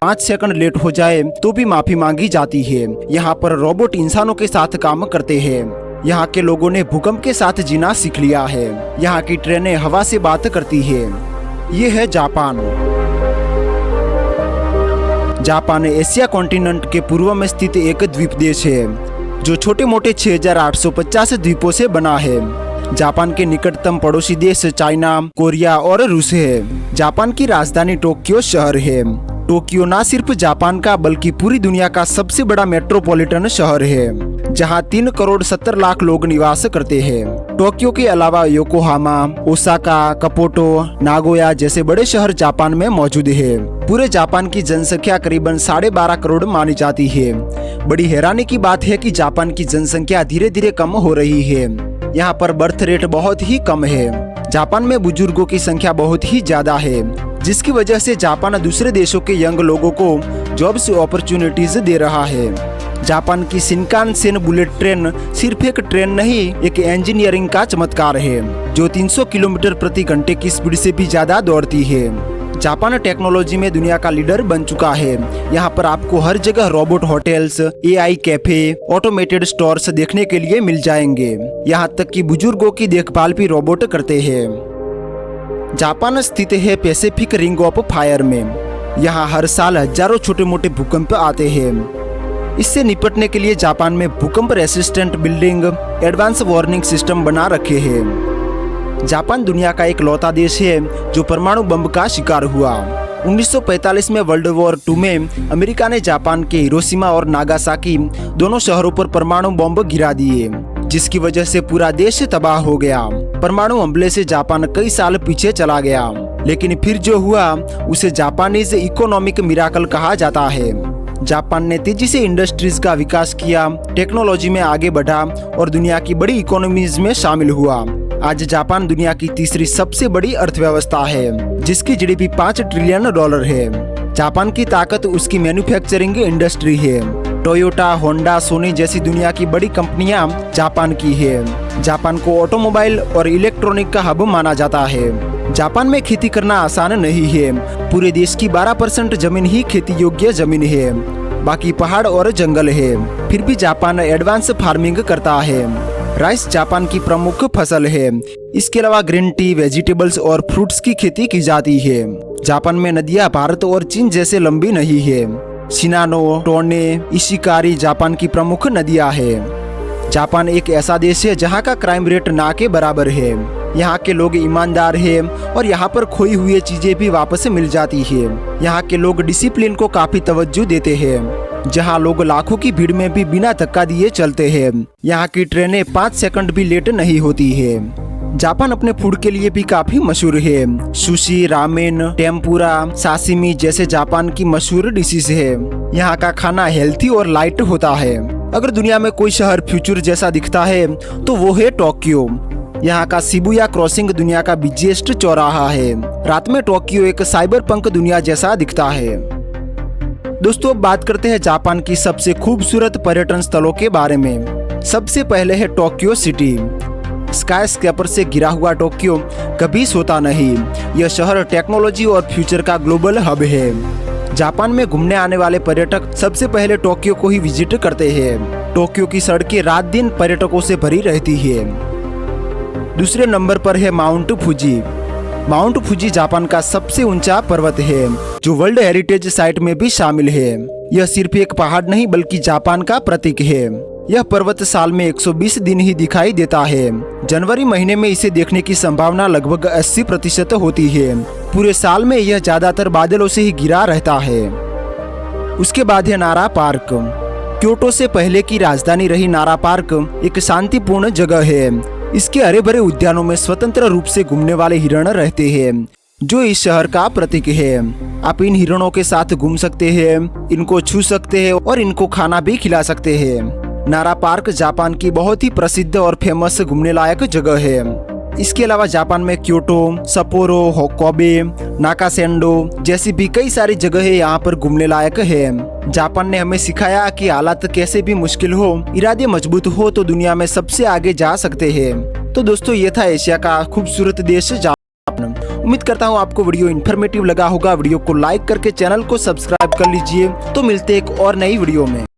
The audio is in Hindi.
5 सेकंड लेट हो जाए तो भी माफी मांगी जाती है। यहाँ पर रोबोट इंसानों के साथ काम करते हैं। यहाँ के लोगों ने भूकंप के साथ जीना सीख लिया है। यहाँ की ट्रेनें हवा से बात करती है। ये है जापान। जापान एशिया कॉन्टिनेंट के पूर्व में स्थित एक द्वीप देश है जो छोटे मोटे 6850 द्वीपों से बना है। जापान के निकटतम पड़ोसी देश चाइना, कोरिया और रूस है। जापान की राजधानी टोक्यो शहर है। टोक्यो न सिर्फ जापान का बल्कि पूरी दुनिया का सबसे बड़ा मेट्रोपॉलिटन शहर है जहां 3 करोड़ 70 लाख लोग निवास करते हैं। टोक्यो के अलावा योकोहामा, ओसाका, कपोटो, नागोया जैसे बड़े शहर जापान में मौजूद है। पूरे जापान की जनसंख्या करीबन 12.5 करोड़ मानी जाती है। बड़ी हैरानी की बात है कि जापान की जनसंख्या धीरे धीरे कम हो रही है। यहाँ पर बर्थ रेट बहुत ही कम है। जापान में बुजुर्गों की संख्या बहुत ही ज्यादा है, जिसकी वजह से जापान दूसरे देशों के यंग लोगों को जॉब्स अपॉर्चुनिटीज दे रहा है। जापान की शिनकानसेन बुलेट ट्रेन सिर्फ एक ट्रेन नहीं, एक इंजीनियरिंग का चमत्कार है जो 300 किलोमीटर प्रति घंटे की स्पीड से भी ज्यादा दौड़ती है। जापान टेक्नोलॉजी में दुनिया का लीडर बन चुका है। यहाँ पर आपको हर जगह robot hotels, AI cafe, automated stores देखने के लिए मिल जाएंगे। यहाँ तक कि बुजुर्गों की देखभाल भी रोबोट करते हैं। जापान स्थित है पैसिफिक रिंग ऑफ फायर में। यहाँ हर साल हजारों छोटे मोटे भूकंप आते हैं। इससे निपटने के लिए जापान में भूकंप resistant building, advance warning system बना रखे हैं। जापान दुनिया का एक लौता देश है जो परमाणु बम का शिकार हुआ। 1945 में वर्ल्ड वॉर 2 में अमेरिका ने जापान के हिरोशिमा और नागासाकी दोनों शहरों पर परमाणु बम गिरा दिए, जिसकी वजह से पूरा देश तबाह हो गया। परमाणु हमले से जापान कई साल पीछे चला गया, लेकिन फिर जो हुआ उसे जापानीज इकोनॉमिक मिराकल कहा जाता है। जापान ने तेजी से इंडस्ट्रीज का विकास किया, टेक्नोलॉजी में आगे बढ़ा और दुनिया की बड़ी इकोनॉमीज में शामिल हुआ। आज जापान दुनिया की तीसरी सबसे बड़ी अर्थव्यवस्था है, जिसकी GDP $5 ट्रिलियन है। जापान की ताकत उसकी मैन्युफैक्चरिंग इंडस्ट्री है। टोयोटा, होंडा, सोनी जैसी दुनिया की बड़ी कंपनियां जापान की है। जापान को ऑटोमोबाइल और इलेक्ट्रॉनिक का हब माना जाता है। जापान में खेती करना आसान नहीं है। पूरे देश की 12% जमीन ही खेती योग्य जमीन है, बाकी पहाड़ और जंगल है। फिर भी जापान एडवांस फार्मिंग करता है। राइस जापान की प्रमुख फसल है। इसके अलावा ग्रीन टी, वेजिटेबल्स और फ्रूट्स की खेती की जाती है। जापान में नदियां भारत और चीन जैसे लंबी नहीं है। शिनानो, टोने, इशिकारी जापान की प्रमुख नदियां हैं। जापान एक ऐसा देश है जहां का क्राइम रेट ना के बराबर है। यहाँ के लोग ईमानदार हैं और यहाँ पर खोई हुई चीजें भी वापस मिल जाती है। यहाँ के लोग डिसिप्लिन को काफी तवज्जो देते हैं। जहाँ लोग लाखों की भीड़ में भी बिना धक्का दिए चलते हैं। यहाँ की ट्रेनें 5 सेकंड भी लेट नहीं होती है। जापान अपने फूड के लिए भी काफी मशहूर है। सुशी, रामेन, टेम्पुरा, साशिमी जैसे जापान की मशहूर डिशेस है। यहाँ का खाना हेल्थी और लाइट होता है। अगर दुनिया में कोई शहर फ्यूचर जैसा दिखता है तो वो है टोक्यो। यहाँ का शिबुया क्रॉसिंग दुनिया का बिजिएस्ट चौराहा है। रात में टोक्यो एक साइबर पंक दुनिया जैसा दिखता है। दोस्तों, अब बात करते हैं जापान की सबसे खूबसूरत पर्यटन स्थलों के बारे में। सबसे पहले है टोक्यो सिटी। स्काई स्क्रैपर से घिरा हुआ टोक्यो कभी सोता नहीं। यह शहर टेक्नोलॉजी और फ्यूचर का ग्लोबल हब है। जापान में घूमने आने वाले पर्यटक सबसे पहले टोक्यो को ही विजिट करते हैं। टोक्यो की सड़कें रात दिन पर्यटकों से भरी रहती है। दूसरे नंबर पर है Mount Fuji. Mount Fuji Japan का सबसे ऊंचा पर्वत है जो वर्ल्ड हेरिटेज साइट में भी शामिल है। यह सिर्फ एक पहाड़ नहीं बल्कि जापान का प्रतीक है। यह पर्वत साल में 120 दिन ही दिखाई देता है। जनवरी महीने में इसे देखने की संभावना लगभग 80% होती है। पूरे साल में यह ज्यादातर बादलों से ही घिरा रहता है। उसके बाद है नारा पार्क। क्योटो से पहले की राजधानी रही नारा पार्क एक शांतिपूर्ण जगह है। इसके हरे भरे उद्यानों में स्वतंत्र रूप से घूमने वाले हिरण रहते हैं, जो इस शहर का प्रतीक है। आप इन हिरणों के साथ घूम सकते हैं, इनको छू सकते हैं और इनको खाना भी खिला सकते हैं। नारा पार्क जापान की बहुत ही प्रसिद्ध और फेमस घूमने लायक जगह है। इसके अलावा जापान में क्योटो, सपोरो, कोबे, नाकासेंडो जैसी भी कई सारी जगहें यहाँ पर घूमने लायक है। जापान ने हमें सिखाया कि हालात कैसे भी मुश्किल हो, इरादे मजबूत हो तो दुनिया में सबसे आगे जा सकते हैं। तो दोस्तों, ये था एशिया का खूबसूरत देश जापान। उम्मीद करता हूँ आपको वीडियो इन्फॉर्मेटिव लगा होगा। वीडियो को लाइक करके चैनल को सब्सक्राइब कर लीजिए। तो मिलते हैं एक और नई वीडियो में।